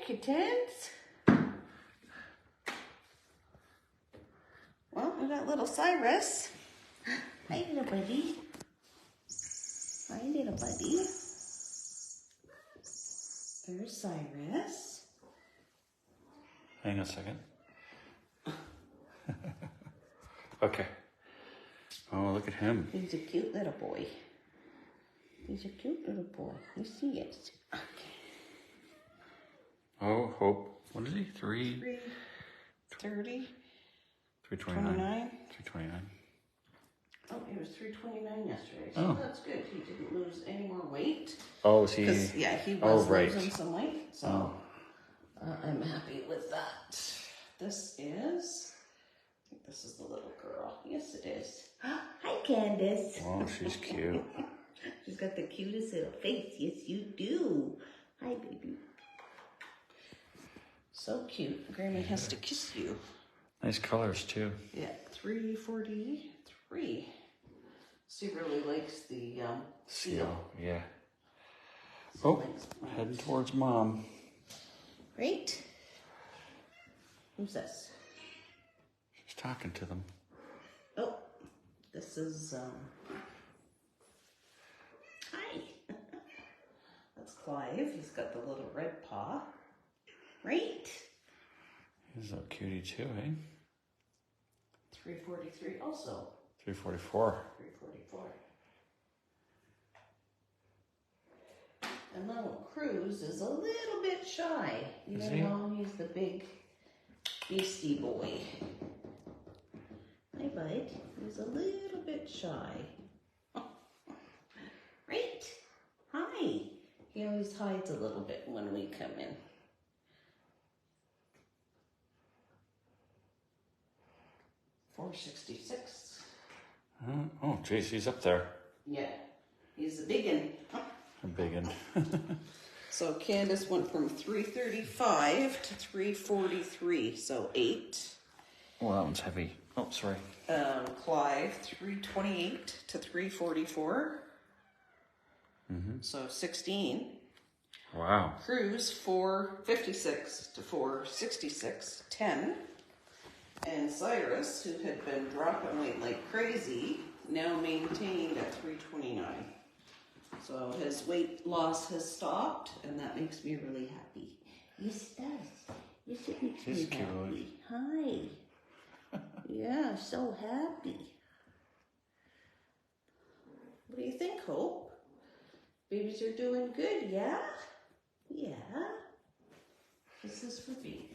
kittens. Well, we got little Cyrus. Hi, little buddy. Hi, little buddy. There's Cyrus. Hang on a second. Okay. Oh, look at him. He's a cute little boy. He's a cute little boy. Yes, he is. Okay. Oh, Hope. What is he? 330? 329. 329. Oh, he was 329 yesterday. So that's good. He didn't lose any more weight. Oh, is he? Yeah, he was losing some weight. So I'm happy with that. This is, I think this is the little girl. Yes, it is. Hi, Candace. Oh, she's cute. She's got the cutest little face. Yes, you do. Hi, baby. So cute. Grammy has to kiss you. Nice colors, too. Yeah, 343. She really likes the seal. Yeah. Oh, heading towards Mom. Right? Who's this? She's talking to them. Oh, this is, hi. That's Clive. He's got the little red paw. Right? He's a cutie too, eh? 343 also. 344. 344. And little Cruz is a little bit shy. Even though he's the big beastie boy. Hi, bud. He's a little bit shy. Right? Hi. He always hides a little bit when we come in. $466. Oh, geez, he's up there. Yeah, he's a biggin. A biggin. So Candace went from 335 to 343, so 8. Oh, that one's heavy. Oh, sorry. Clive, 328 to 344. So 16. Wow. Cruz, 456 to 466, 10. And Cyrus, who had been dropping weight like crazy, now maintained at 329. So his weight loss has stopped, and that makes me really happy. Yes, it does. Yes, it makes me happy. Hi. Yeah, so happy. What do you think, Hope? Babies are doing good, yeah? Yeah. This is for babies.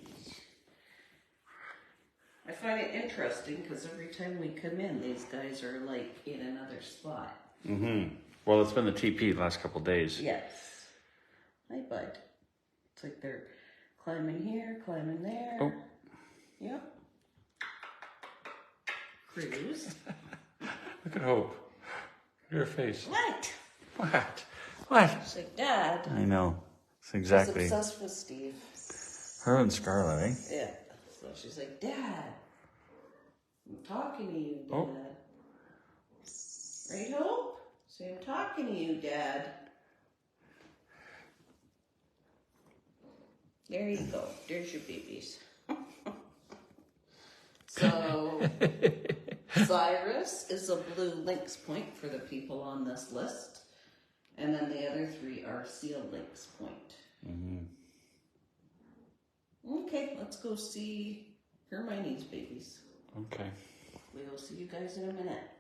I find it interesting because every time we come in, these guys are like in another spot. Well, it's been the TP the last couple of days. Yes. Hi, bud. It's like they're climbing here, climbing there. Oh. Yep. Cruz. Look at Hope. Look at her face. What? What? What? She's like, Dad. I know. It's exactly. She's obsessed with Steve. Her and Scarlett, eh? Yeah. So she's like, Dad, I'm talking to you, Dad. Oh. Right, Hope? Say, I'm talking to you, Dad. There you go. There's your babies. So, Cyrus is a blue lynx point for the people on this list. And then the other 3 are seal lynx point. Okay, let's go see Hermione's babies. Okay. We'll see you guys in a minute.